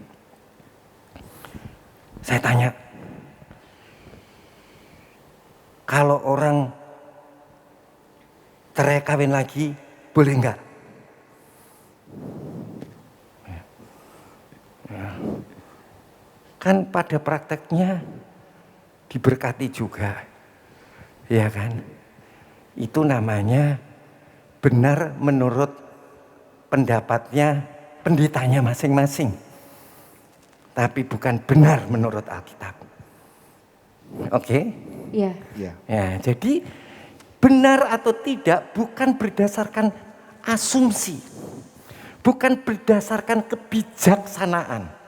Saya tanya, kalau orang cerai kawin lagi, boleh enggak? Kan pada prakteknya diberkati juga. Ya kan? Itu namanya benar menurut pendapatnya pendetanya masing-masing. Tapi bukan benar menurut Alkitab. Oke? Iya. Ya, jadi benar atau tidak bukan berdasarkan asumsi. Bukan berdasarkan kebijaksanaan.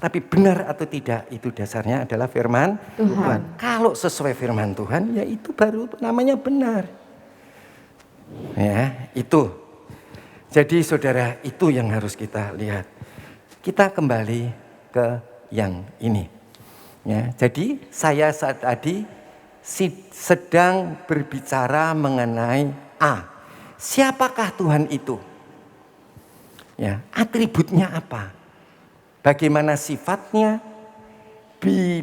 Tapi benar atau tidak itu dasarnya adalah firman Tuhan. Kalau sesuai firman Tuhan ya itu baru namanya benar. Ya, itu. Jadi saudara, itu yang harus kita lihat. Kita kembali ke yang ini. Ya, jadi saya saat tadi sedang berbicara mengenai siapakah Tuhan itu? Ya, atributnya apa? Bagaimana sifatnya?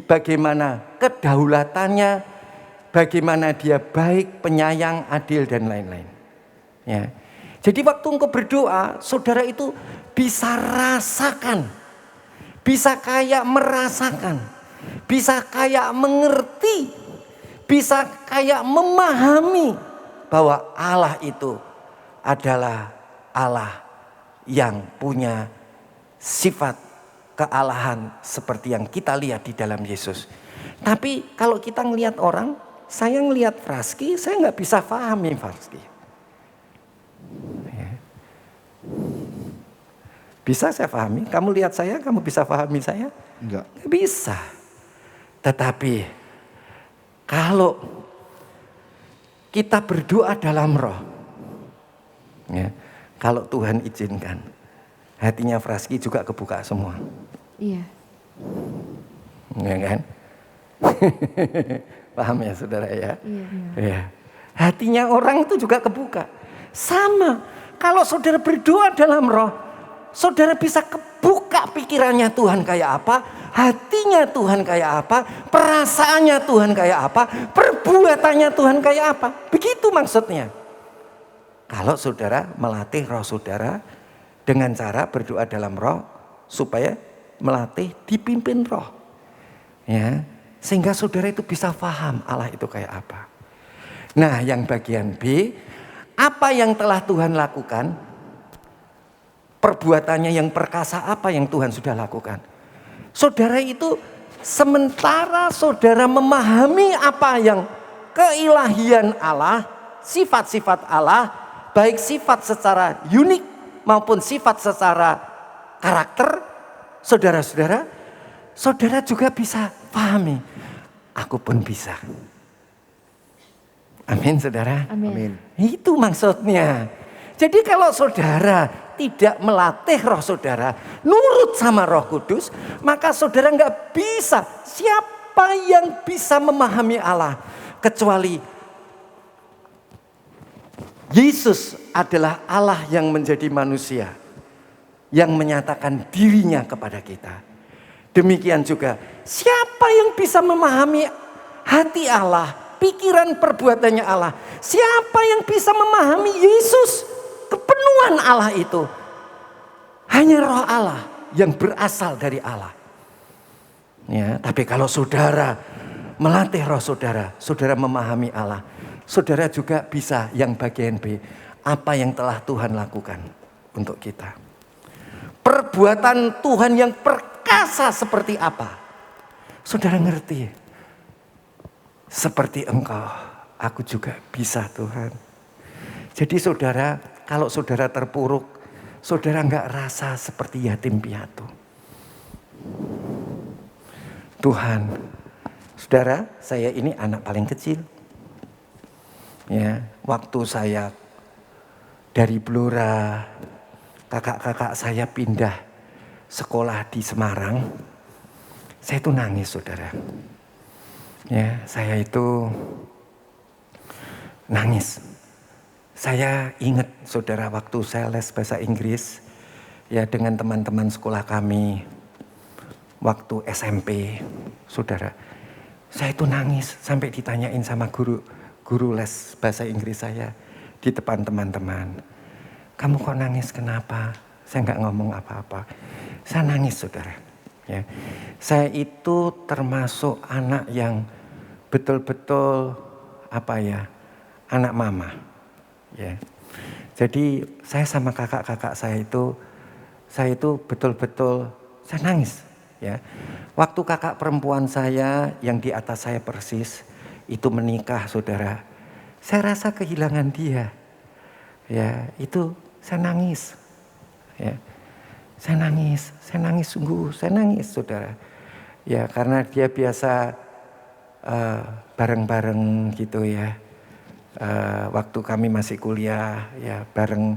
Bagaimana kedaulatannya? Bagaimana dia baik, penyayang, adil dan lain-lain. Ya. Jadi waktu engkau berdoa, saudara itu bisa rasakan, bisa kayak merasakan, bisa kayak mengerti, bisa kayak memahami bahwa Allah itu adalah Allah yang punya sifat kealahan seperti yang kita lihat di dalam Yesus. Tapi kalau kita ngelihat orang, saya ngelihat Fraski, saya nggak bisa pahami Fraski. Ya. Bisa saya pahami? Kamu lihat saya, kamu bisa pahami saya? Enggak. Nggak bisa. Tetapi kalau kita berdoa dalam roh, ya, kalau Tuhan izinkan, hatinya Fraski juga kebuka semua. Iya. Ya kan? Paham ya saudara ya? Iya. Ya. Hatinya orang itu juga kebuka. Sama. Kalau saudara berdoa dalam roh, saudara bisa kebuka pikirannya Tuhan kayak apa, hatinya Tuhan kayak apa, perasaannya Tuhan kayak apa, perbuatannya Tuhan kayak apa. Begitu maksudnya. Kalau saudara melatih roh saudara dengan cara berdoa dalam roh supaya melatih dipimpin roh. Ya, sehingga saudara itu bisa paham Allah itu kayak apa. Nah, yang bagian B, apa yang telah Tuhan lakukan? perbuatannya yang perkasa apa yang Tuhan sudah lakukan. Saudara itu sementara saudara memahami apa yang keilahian Allah, sifat-sifat Allah, baik sifat secara unik maupun sifat secara karakter, saudara juga bisa pahami. Aku pun bisa. Amin, saudara. Amin. Itu maksudnya. Jadi kalau saudara tidak melatih roh saudara, nurut sama Roh Kudus, maka saudara nggak bisa. Siapa yang bisa memahami Allah kecuali Yesus adalah Allah yang menjadi manusia, yang menyatakan dirinya kepada kita. Demikian juga, siapa yang bisa memahami hati Allah, pikiran perbuatannya Allah? Siapa yang bisa memahami Yesus, kepenuhan Allah itu? Hanya Roh Allah yang berasal dari Allah. Ya, tapi kalau saudara melatih roh saudara, saudara memahami Allah, saudara juga bisa yang bagian B, apa yang telah Tuhan lakukan untuk kita. Perbuatan Tuhan yang perkasa seperti apa? Saudara ngerti? Seperti Engkau, aku juga bisa Tuhan. Jadi saudara, kalau saudara terpuruk, saudara nggak rasa seperti yatim piatu. Tuhan, saudara, saya ini anak paling kecil. Ya, waktu saya dari Blora, kakak-kakak saya pindah sekolah di Semarang, saya itu nangis, saudara. Ya, saya itu nangis. Saya ingat, saudara, waktu saya les bahasa Inggris, ya dengan teman-teman sekolah kami, waktu SMP, saudara, saya itu nangis sampai ditanyain sama guru les bahasa Inggris saya di depan teman-teman. Kamu kok nangis, kenapa? Saya nggak ngomong apa-apa. Saya nangis, saudara. Ya, saya itu termasuk anak yang betul-betul anak mama. Ya, jadi saya sama kakak-kakak saya itu betul-betul saya nangis. Ya, waktu kakak perempuan saya yang di atas saya persis itu menikah, saudara, saya rasa kehilangan dia. Ya, itu saya nangis. Ya, saya nangis sungguh, saya nangis, saudara. Ya, karena dia biasa bareng-bareng gitu ya. Waktu kami masih kuliah, ya bareng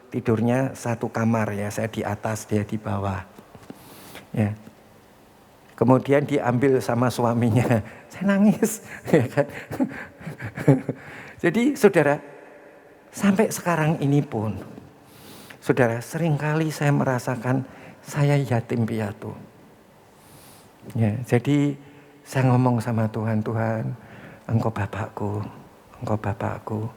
tidurnya satu kamar ya, saya di atas, dia di bawah. Ya. Kemudian diambil sama suaminya, saya nangis. Ya kan? Jadi saudara, sampai sekarang ini pun, saudara, seringkali saya merasakan saya yatim piatu. Ya, jadi saya ngomong sama Tuhan, Tuhan, Engkau Bapakku, Engkau Bapakku,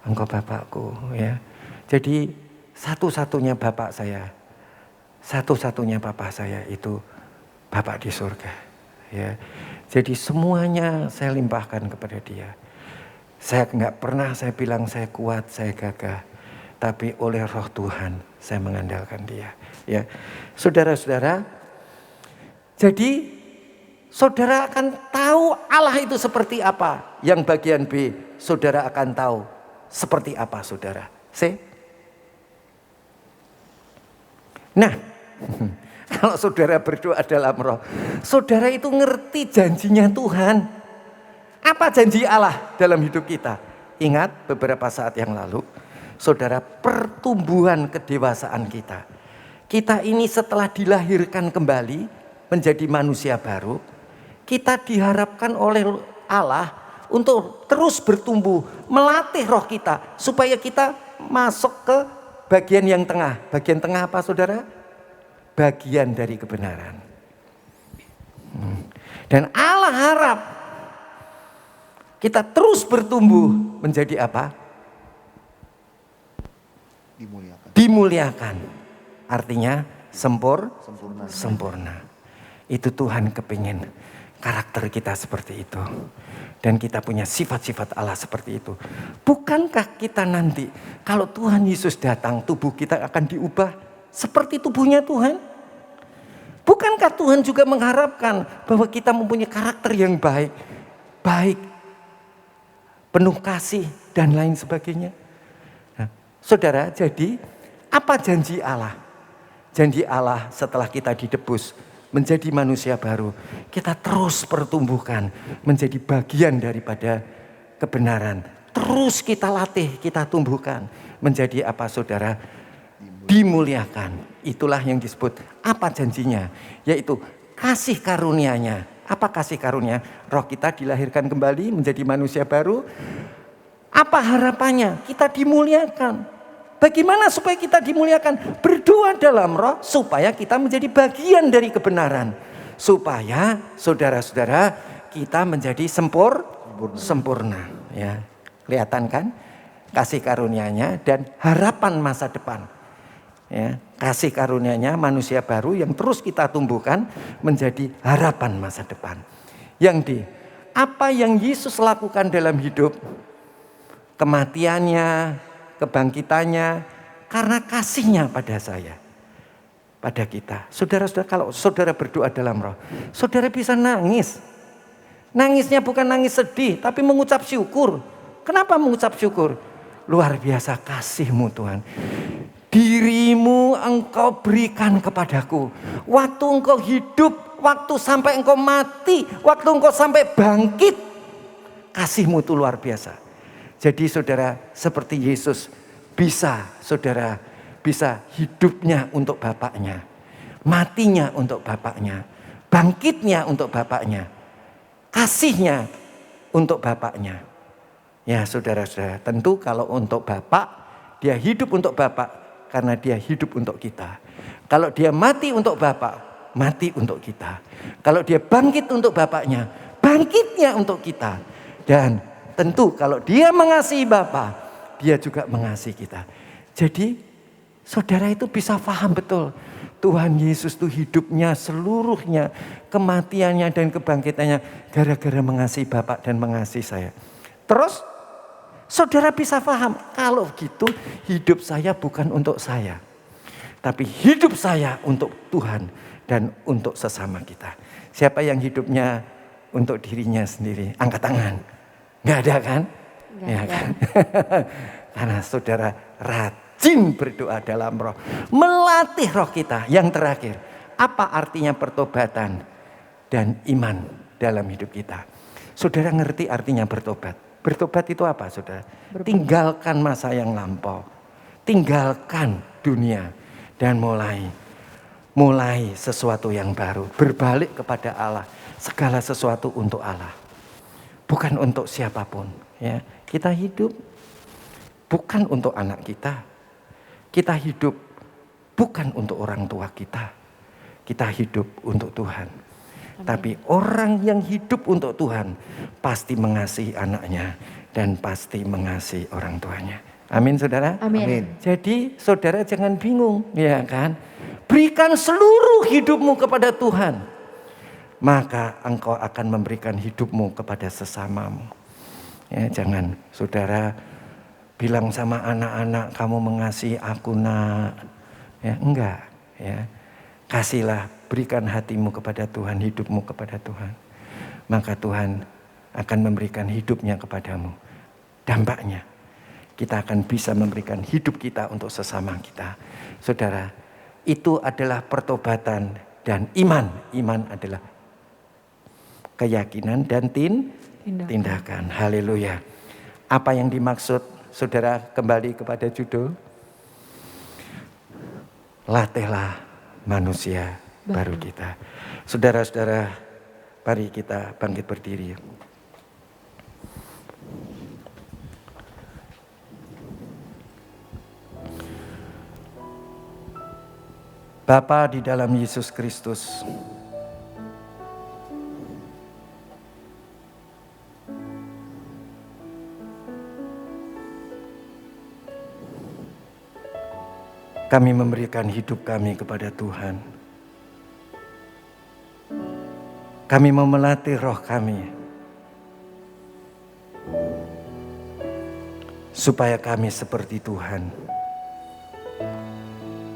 Engkau Bapakku. Ya, jadi satu-satunya Bapak saya, satu-satunya Bapak saya itu Bapak di surga. Ya, jadi semuanya saya limpahkan kepada Dia. Saya nggak pernah saya bilang saya kuat, saya gagah, tapi oleh Roh Tuhan saya mengandalkan Dia. Ya, saudara-saudara, jadi saudara akan tahu Allah itu seperti apa. Yang bagian B, saudara akan tahu seperti apa, saudara. C. Nah, kalau saudara berdoa dalam roh, saudara itu ngerti janjinya Tuhan. Apa janji Allah dalam hidup kita? Ingat beberapa saat yang lalu, saudara, pertumbuhan kedewasaan kita. Kita ini setelah dilahirkan kembali menjadi manusia baru, kita diharapkan oleh Allah untuk terus bertumbuh, melatih roh kita supaya kita masuk ke bagian yang tengah. Bagian tengah apa, saudara? Bagian dari kebenaran. Dan Allah harap kita terus bertumbuh menjadi apa? Dimuliakan. Artinya sempurna. Itu Tuhan kepingin karakter kita seperti itu. Dan kita punya sifat-sifat Allah seperti itu. Bukankah kita nanti kalau Tuhan Yesus datang, tubuh kita akan diubah seperti tubuhnya Tuhan? Bukankah Tuhan juga mengharapkan bahwa kita mempunyai karakter yang baik, penuh kasih dan lain sebagainya? Nah, saudara, jadi apa janji Allah? Janji Allah setelah kita didebus menjadi manusia baru, kita terus pertumbuhkan menjadi bagian daripada kebenaran. Terus kita latih, kita tumbuhkan menjadi apa saudara? Dimuliakan. Itulah yang disebut apa janjinya? Yaitu kasih karunia-Nya. Apa kasih karunia? Roh kita dilahirkan kembali menjadi manusia baru. Apa harapannya? Kita dimuliakan. Bagaimana supaya kita dimuliakan? Berdoa dalam roh supaya kita menjadi bagian dari kebenaran. Supaya saudara-saudara kita menjadi sempurna. Ya, kelihatan kan? Kasih karunia-Nya dan harapan masa depan. Ya, kasih karunia-Nya manusia baru yang terus kita tumbuhkan menjadi harapan masa depan. Apa yang Yesus lakukan dalam hidup, kematiannya, kebangkitannya, karena kasihnya pada saya, pada kita. Saudara-saudara, kalau saudara berdoa dalam roh, saudara bisa nangis. Nangisnya bukan nangis sedih, tapi mengucap syukur. Kenapa mengucap syukur? Luar biasa kasih-Mu Tuhan. Dirimu Engkau berikan kepadaku. Waktu Engkau hidup, waktu sampai Engkau mati, waktu Engkau sampai bangkit. Kasih-Mu itu luar biasa. Jadi saudara, seperti Yesus saudara bisa hidupnya untuk Bapaknya, matinya untuk Bapaknya, bangkitnya untuk Bapaknya, kasihnya untuk Bapaknya. Ya saudara-saudara, tentu kalau untuk Bapak, dia hidup untuk Bapak karena dia hidup untuk kita. Kalau dia mati untuk Bapak, mati untuk kita. Kalau dia bangkit untuk Bapaknya, bangkitnya untuk kita. Dan tentu kalau dia mengasihi Bapa, dia juga mengasihi kita. Jadi saudara itu bisa paham betul. Tuhan Yesus itu hidupnya seluruhnya, kematiannya dan kebangkitannya gara-gara mengasihi Bapa dan mengasihi saya. Terus saudara bisa paham, kalau gitu hidup saya bukan untuk saya. Tapi hidup saya untuk Tuhan dan untuk sesama kita. Siapa yang hidupnya untuk dirinya sendiri? Angkat tangan. Nggak ada kan? Nggak Ya ada. kan? Karena saudara rajin berdoa dalam roh. Melatih roh kita. Yang terakhir, apa artinya pertobatan dan iman dalam hidup kita? Saudara ngerti artinya bertobat? Bertobat itu apa saudara? Tinggalkan masa yang lampau. Tinggalkan dunia. Dan mulai sesuatu yang baru. Berbalik kepada Allah. Segala sesuatu untuk Allah. Bukan untuk siapapun. Ya. Kita hidup bukan untuk anak kita. Kita hidup bukan untuk orang tua kita. Kita hidup untuk Tuhan. Amin. Tapi orang yang hidup untuk Tuhan pasti mengasihi anaknya dan pasti mengasihi orang tuanya. Amin saudara? Amin. Jadi saudara jangan bingung, ya kan? Berikan seluruh hidupmu kepada Tuhan. Maka engkau akan memberikan hidupmu kepada sesamamu. Ya, jangan saudara bilang sama anak-anak, kamu mengasihi aku nak. Ya, enggak. Ya. Kasihlah, berikan hatimu kepada Tuhan, hidupmu kepada Tuhan. Maka Tuhan akan memberikan hidupnya kepadamu. Dampaknya, kita akan bisa memberikan hidup kita untuk sesama kita. Saudara, itu adalah pertobatan dan iman. Iman adalah keyakinan dan tindakan. Haleluya. Apa yang dimaksud, saudara, kembali kepada judul? Latihlah manusia baru kita. Saudara-saudara, mari kita bangkit berdiri. Bapa di dalam Yesus Kristus, kami memberikan hidup kami kepada Tuhan. Kami mau melatih roh kami supaya kami seperti Tuhan,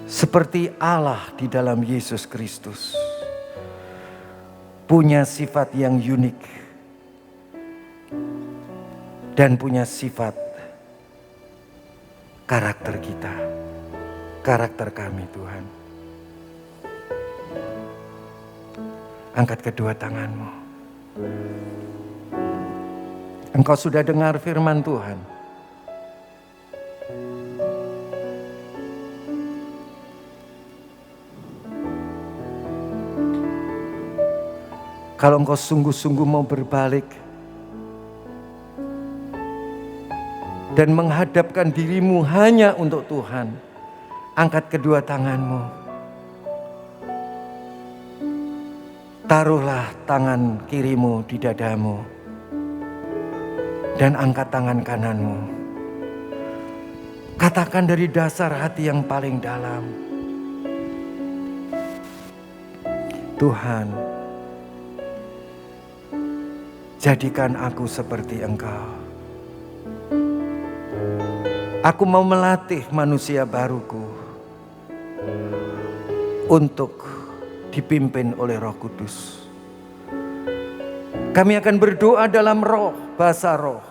seperti Allah di dalam Yesus Kristus, punya sifat yang unik dan punya sifat karakter kita, karakter kami Tuhan. Angkat kedua tanganmu. Engkau sudah dengar firman Tuhan. Kalau engkau sungguh-sungguh mau berbalik dan menghadapkan dirimu hanya untuk Tuhan, angkat kedua tanganmu. Taruhlah tangan kirimu di dadamu dan angkat tangan kananmu. Katakan dari dasar hati yang paling dalam, Tuhan, jadikan aku seperti Engkau. Aku mau melatih manusia baruku untuk dipimpin oleh Roh Kudus. Kami akan berdoa dalam roh, bahasa roh.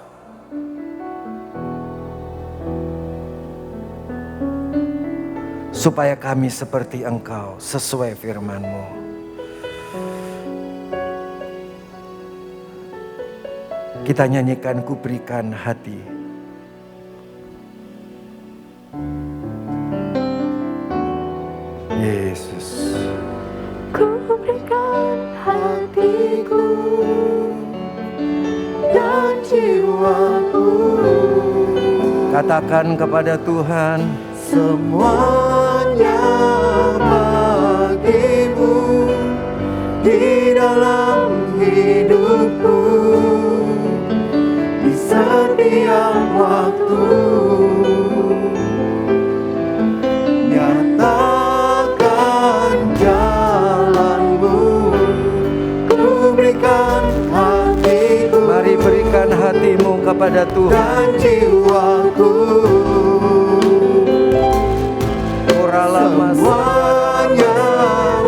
Supaya kami seperti Engkau, sesuai firman-Mu. Kita nyanyikan Ku Berikan Hati. Yesus. Ku berikan hatiku dan jiwaku. Katakan kepada Tuhan, semuanya bagimu di dalam hidupku, di setiap waktu. Nyatakan jalanmu, ku berikan hatiku. Mari berikan hatimu kepada Tuhan. Dan jiwaku, semuanya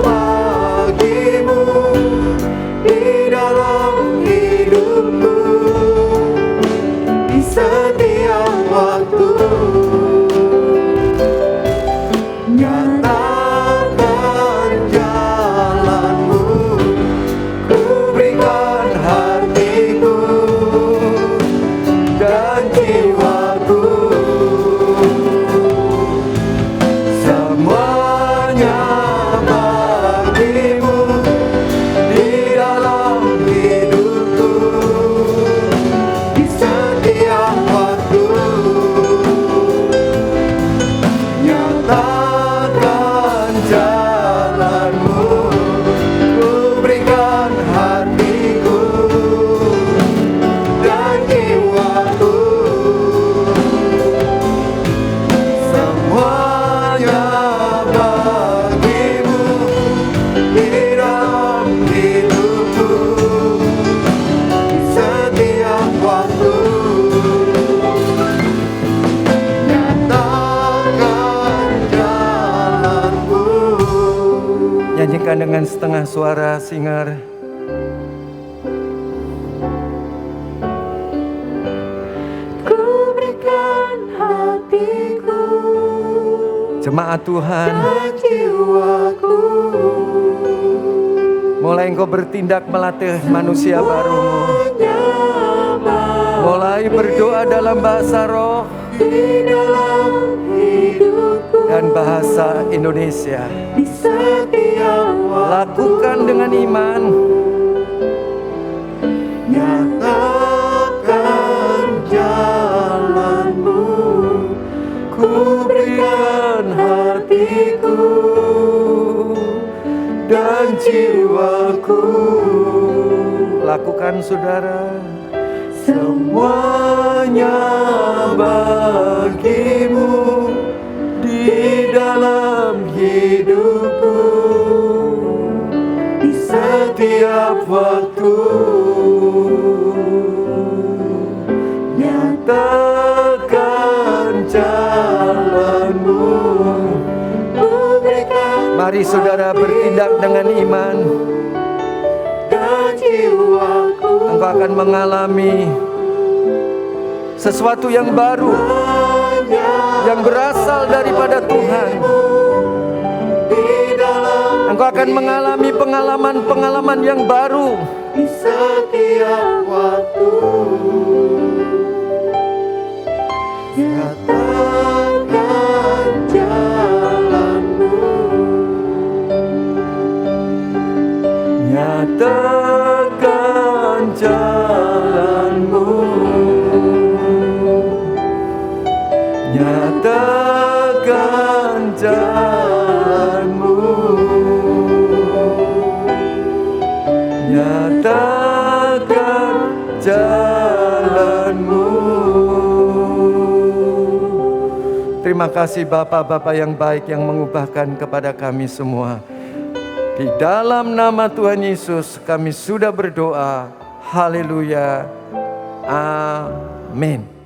bagimu di dalam hidupku, di setiap waktu. Nyatakan jalanmu, ku berikan hatiku dan jiwaku. Semuanya bagimu di dalam hidupku, di setiap waktu. Nyatakan jalanmu, ku berikan hatiku dan jiwaku. Semuanya bagimu di dalam hidupku, di setiap waktu. Nyatakan jalanmu. Nyanyikan dengan setengah suara, Singer. Ku berikan hatiku Jemaat Tuhan, dan jiwaku. mulai engkau bertindak melatih manusia barumu. Mulai berdoa dalam bahasa roh Di dalam hidupku, dan bahasa Indonesia. di setiap waktu. Lakukan dengan iman. Nyatakan jalanmu, ku berikan hatiku dan jiwaku. Lakukan saudara. Semuanya bagimu di dalam hidupku, di setiap waktu. Nyatakan jalanmu. Mari saudara bertindak dengan iman. Dan jiwaku Engkau akan mengalami sesuatu yang baru, yang berasal daripada Tuhan. Engkau akan mengalami pengalaman-pengalaman yang baru. di setiap waktu. Nyatakan jalanmu. Nyatakan jalanmu. Nyatakan jalanmu. Nyatakan jalanmu. Terima kasih Bapak-Bapak yang baik yang mengubahkan kepada kami semua. Di dalam nama Tuhan Yesus kami sudah berdoa. Haleluya. Amin.